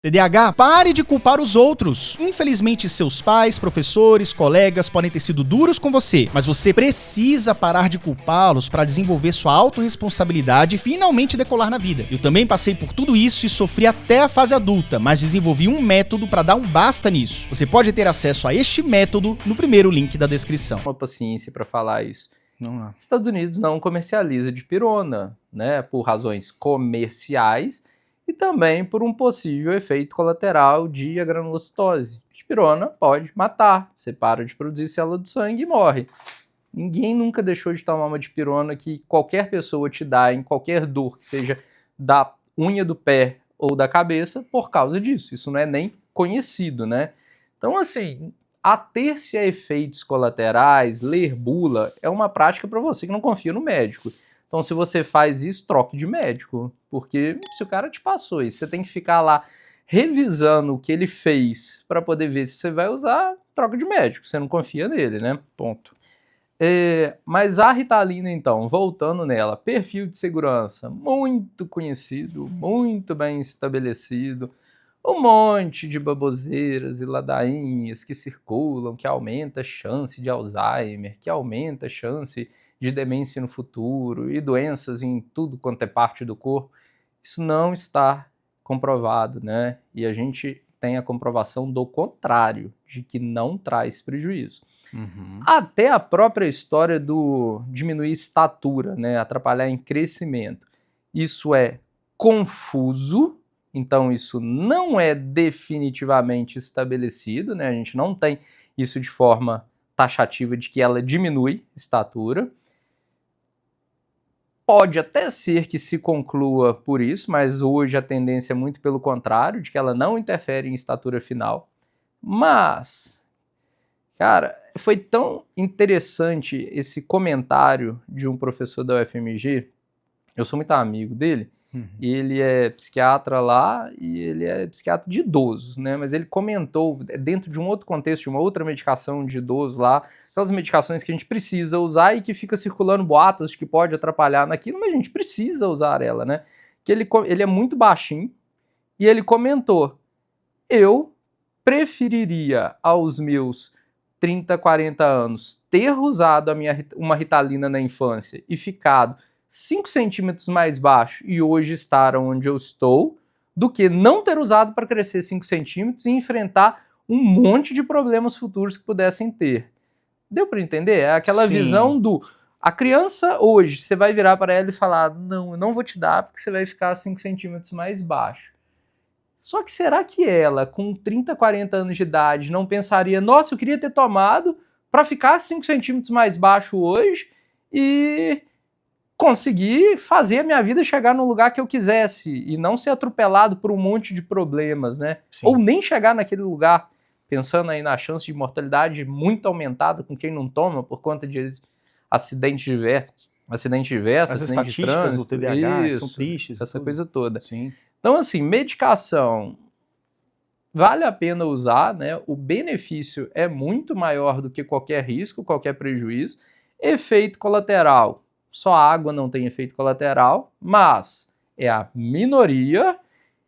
TDAH, pare de culpar os outros. Infelizmente, seus pais, professores, colegas podem ter sido duros com você, mas você precisa parar de culpá-los para desenvolver sua autorresponsabilidade e finalmente decolar na vida. Eu também passei por tudo isso e sofri até a fase adulta, mas desenvolvi um método para dar um basta nisso. Você pode ter acesso a este método no primeiro link da descrição. Uma paciência para falar isso. Não. Estados Unidos não comercializa dipirona, né, por razões comerciais e também por um possível efeito colateral de agranulocitose. Dipirona pode matar, você para de produzir célula do sangue e morre. Ninguém nunca deixou de tomar uma dipirona que qualquer pessoa te dá em qualquer dor, que seja da unha do pé ou da cabeça, por causa disso. Isso não é nem conhecido, né? Então, assim, ater-se a efeitos colaterais, ler bula, é uma prática para você que não confia no médico. Então, se você faz isso, troque de médico, porque se o cara te passou isso, você tem que ficar lá revisando o que ele fez para poder ver se você vai usar, troca de médico, você não confia nele, né? Ponto. Mas a Ritalina, então, voltando nela, perfil de segurança muito conhecido, muito bem estabelecido, um monte de baboseiras e ladainhas que circulam, que aumenta a chance de Alzheimer, que aumenta a chance de demência no futuro e doenças em tudo quanto é parte do corpo. Isso não está comprovado, né? E a gente tem a comprovação do contrário, de que não traz prejuízo. Uhum. Até a própria história do diminuir estatura, né? Atrapalhar em crescimento. Isso é confuso. Então, isso não é definitivamente estabelecido, né? A gente não tem isso de forma taxativa de que ela diminui estatura. Pode até ser que se conclua por isso, mas hoje a tendência é muito pelo contrário, de que ela não interfere em estatura final. Mas, cara, foi tão interessante esse comentário de um professor da UFMG, eu sou muito amigo dele, e ele é psiquiatra lá e ele é psiquiatra de idosos, né? Mas ele comentou, dentro de um outro contexto, de uma outra medicação de idoso lá, aquelas medicações que a gente precisa usar e que fica circulando boatos de que pode atrapalhar naquilo, mas a gente precisa usar ela, né? Que ele é muito baixinho e ele comentou, eu preferiria aos meus 30, 40 anos ter usado uma Ritalina na infância e ficado 5 centímetros mais baixo e hoje estar onde eu estou, do que não ter usado para crescer 5 centímetros e enfrentar um monte de problemas futuros que pudessem ter. Deu para entender? É aquela Sim. visão do... A criança hoje, você vai virar para ela e falar, não, eu não vou te dar porque você vai ficar 5 centímetros mais baixo. Só que será que ela, com 30, 40 anos de idade, não pensaria, nossa, eu queria ter tomado para ficar 5 centímetros mais baixo hoje e conseguir fazer a minha vida chegar no lugar que eu quisesse e não ser atropelado por um monte de problemas, né? Sim. Ou nem chegar naquele lugar, pensando aí na chance de mortalidade muito aumentada com quem não toma por conta de acidentes diversos, As acidente de estatísticas trânsito, do TDAH que são isso, tristes. essa coisa toda. Sim. Então, assim, medicação vale a pena usar, né? O benefício é muito maior do que qualquer risco, qualquer prejuízo. Efeito colateral. Só a água não tem efeito colateral, mas é a minoria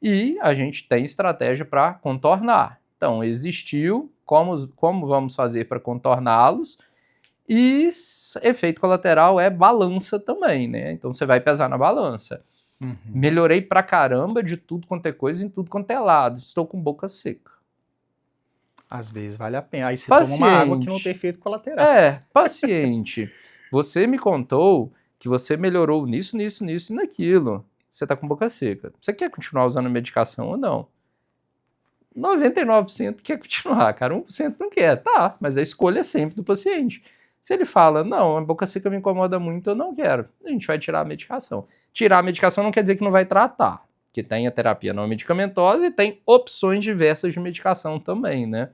e a gente tem estratégia para contornar. Então, existiu, como vamos fazer para contorná-los? E efeito colateral é balança também, né? Então, você vai pesar na balança. Melhorei pra caramba de tudo quanto é coisa, em tudo quanto é lado. Estou com boca seca. Às vezes vale a pena. Aí você toma uma água que não tem efeito colateral. Paciente. Você me contou que você melhorou nisso e naquilo. Você tá com boca seca. Você quer continuar usando a medicação ou não? 99% quer continuar, cara. 1% não quer. Tá, mas a escolha é sempre do paciente. Se ele fala, não, a boca seca me incomoda muito, eu não quero, a gente vai tirar a medicação. Tirar a medicação não quer dizer que não vai tratar, que tem a terapia não medicamentosa e tem opções diversas de medicação também, né?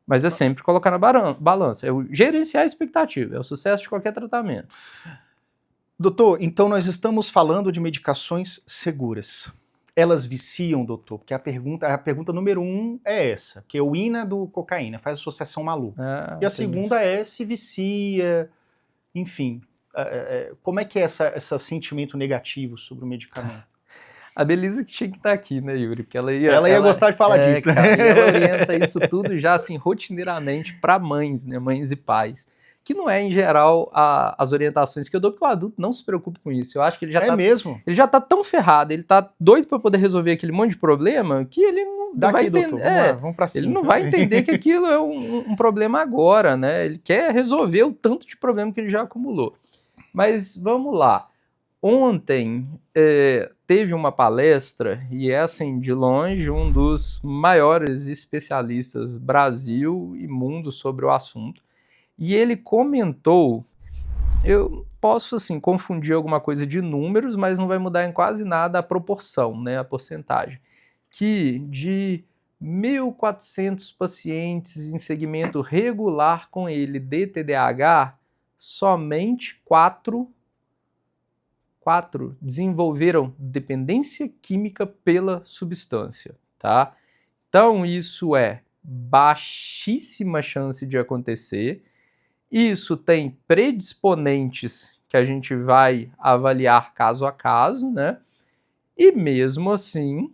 Mas é sempre colocar na balança, é o gerenciar a expectativa, é o sucesso de qualquer tratamento. Doutor, então nós estamos falando de medicações seguras. Elas viciam, doutor? Porque a pergunta número 1 é essa, que é o INA do cocaína, faz associação maluca. E a segunda é se vicia, enfim. Como é que é esse sentimento negativo sobre o medicamento? A Belisa que tinha que estar aqui, né, Yuri? Porque ela ia gostar de falar disso, né? Cara, e ela orienta isso tudo já, assim, rotineiramente para mães, né? Mães e pais. Que não é, em geral, as orientações que eu dou, porque o adulto não se preocupa com isso. Eu acho que ele já mesmo? Ele já tá tão ferrado, ele tá doido para poder resolver aquele monte de problema, que ele não vai entender. Doutor, vamos lá, vamos pra cima. Ele não vai entender que aquilo é um problema agora, né? Ele quer resolver o tanto de problema que ele já acumulou. Mas vamos lá. Ontem teve uma palestra, e é assim, de longe, um dos maiores especialistas Brasil e mundo sobre o assunto. E ele comentou, eu posso assim confundir alguma coisa de números, mas não vai mudar em quase nada a proporção, né, a porcentagem, que de 1.400 pacientes em segmento regular com ele de TDAH, somente 4 desenvolveram dependência química pela substância, tá? Então isso é baixíssima chance de acontecer. Isso tem predisponentes que a gente vai avaliar caso a caso, né? E mesmo assim,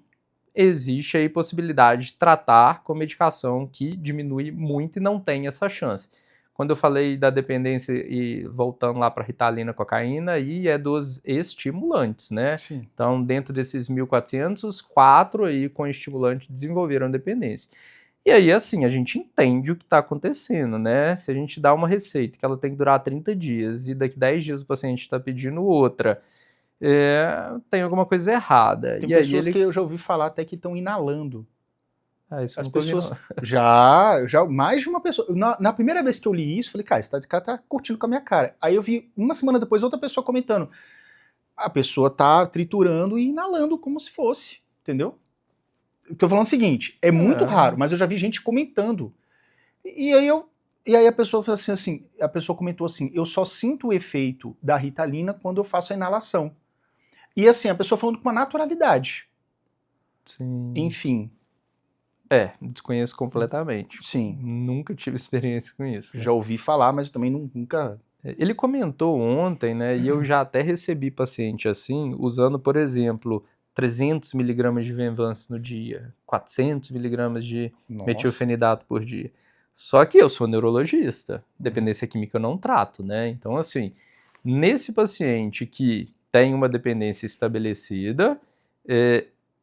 existe aí possibilidade de tratar com medicação que diminui muito e não tem essa chance. Quando eu falei da dependência e voltando lá para Ritalina, cocaína, aí é dos estimulantes, né? Sim. Então, dentro desses 1.400, 4 aí com estimulante desenvolveram dependência. E aí, assim, a gente entende o que está acontecendo, né? Se a gente dá uma receita que ela tem que durar 30 dias e daqui 10 dias o paciente está pedindo outra, tem alguma coisa errada. Tem e pessoas aí que eu já ouvi falar até que estão inalando. Isso As eu nunca pessoas. ouvi, não. Já, mais de uma pessoa. Na primeira vez que eu li isso, falei, cara, esse cara tá curtindo com a minha cara. Aí eu vi, uma semana depois, outra pessoa comentando. A pessoa tá triturando e inalando como se fosse, entendeu? Tô falando o seguinte, é muito raro, mas eu já vi gente comentando. E aí a pessoa falou assim, a pessoa comentou assim, eu só sinto o efeito da Ritalina quando eu faço a inalação. E assim, a pessoa falando com uma naturalidade. Sim. Enfim. Desconheço completamente. Sim. Nunca tive experiência com isso. Já ouvi falar, mas eu também nunca... Ele comentou ontem, né, e eu já até recebi paciente assim, usando, por exemplo, 300 miligramas de Venvanse no dia, 400 miligramas de metilfenidato por dia. Só que eu sou neurologista, dependência química eu não trato, né? Então, assim, nesse paciente que tem uma dependência estabelecida,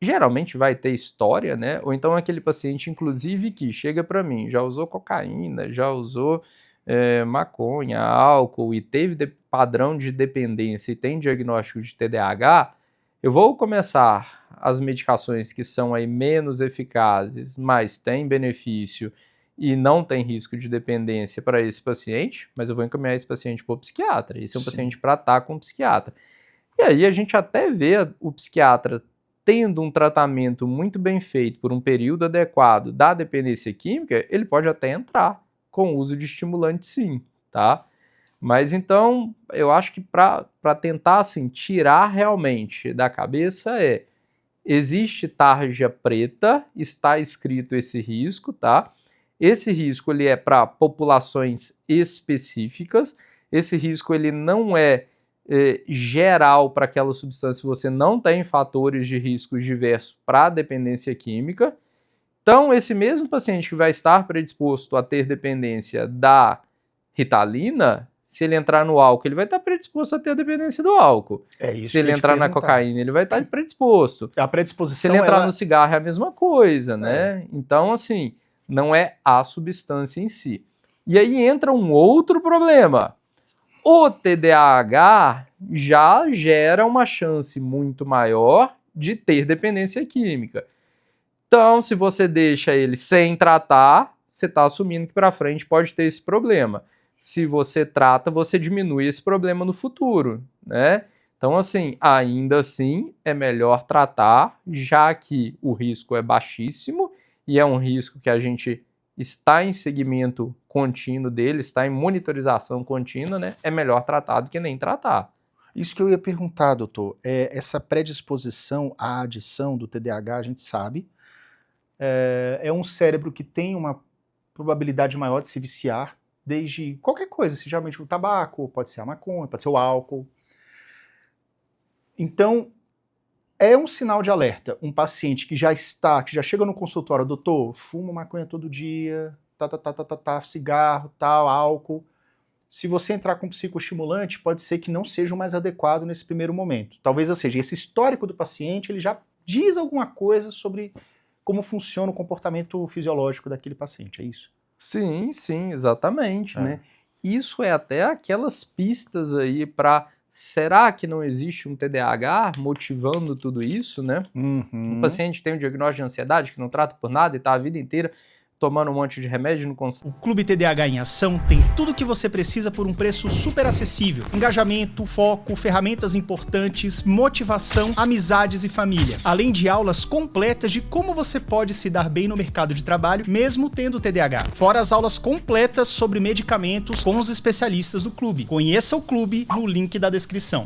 geralmente vai ter história, né? Ou então aquele paciente, inclusive, que chega para mim, já usou cocaína, já usou maconha, álcool e teve padrão de dependência e tem diagnóstico de TDAH, eu vou começar as medicações que são aí menos eficazes, mas têm benefício e não tem risco de dependência para esse paciente, mas eu vou encaminhar esse paciente para o psiquiatra. Esse é um paciente para estar com o psiquiatra. E aí a gente até vê o psiquiatra tendo um tratamento muito bem feito por um período adequado da dependência química, ele pode até entrar com o uso de estimulante, sim, tá? Mas então, eu acho que para tentar, assim, tirar realmente da cabeça existe tarja preta, está escrito esse risco, tá? Esse risco, ele é para populações específicas, esse risco, ele não é geral para aquela substância, você não tem fatores de risco diversos para a dependência química. Então, esse mesmo paciente que vai estar predisposto a ter dependência da Ritalina, se ele entrar no álcool, ele vai estar predisposto a ter a dependência do álcool. Se ele entrar na cocaína, ele vai estar predisposto. A predisposição, se ele entrar no cigarro, é a mesma coisa, né? Então, assim, não é a substância em si. E aí entra um outro problema. O TDAH já gera uma chance muito maior de ter dependência química. Então, se você deixa ele sem tratar, você está assumindo que para frente pode ter esse problema. Se você trata, você diminui esse problema no futuro, né? Então, assim, ainda assim, é melhor tratar, já que o risco é baixíssimo e é um risco que a gente está em seguimento contínuo dele, está em monitorização contínua, né? É melhor tratar do que nem tratar. Isso que eu ia perguntar, doutor. Essa predisposição à adição do TDAH, a gente sabe, é um cérebro que tem uma probabilidade maior de se viciar, desde qualquer coisa, se geralmente o tabaco, pode ser a maconha, pode ser o álcool. Então, é um sinal de alerta. Um paciente que já chega no consultório, doutor, fuma maconha todo dia, cigarro, tal, álcool. Se você entrar com psicoestimulante, pode ser que não seja o mais adequado nesse primeiro momento. Talvez, ou seja, esse histórico do paciente, ele já diz alguma coisa sobre como funciona o comportamento fisiológico daquele paciente, é isso? Sim, sim, exatamente, né? Isso é até aquelas pistas aí para será que não existe um TDAH motivando tudo isso, né? Um paciente tem um diagnóstico de ansiedade que não trata por nada e está a vida inteira tomando um monte de remédio, não consegue. O Clube TDAH em Ação tem tudo o que você precisa por um preço super acessível. Engajamento, foco, ferramentas importantes, motivação, amizades e família. Além de aulas completas de como você pode se dar bem no mercado de trabalho, mesmo tendo TDAH. Fora as aulas completas sobre medicamentos com os especialistas do clube. Conheça o clube no link da descrição.